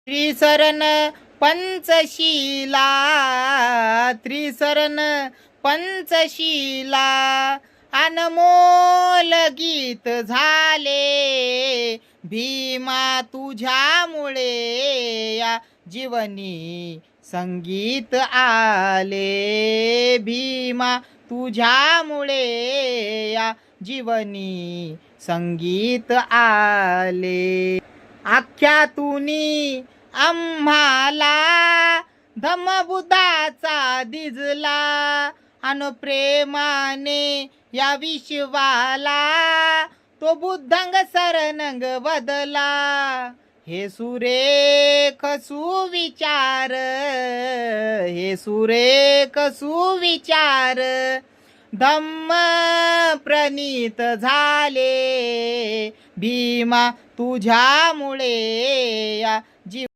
त्रिसरण पंचशीला, त्रिसरण पंचशीला, अनमोल गीत झाले भीमा तुझ्यामुळे, या जीवनी संगीत आले भीमा तुझ्यामुळे, या जीवनी संगीत आले. आख्यातूनी आम्हाला धम्मबुद्धाचा दिजला, अन प्रेमाने या विश्वाला तो बुद्धंग सरनंग बदला. हे सुरेख सुविचार, हे सुरेख सुविचार धम्म प्रणीत झाले भीमा तुझ्यामुळे, या जीव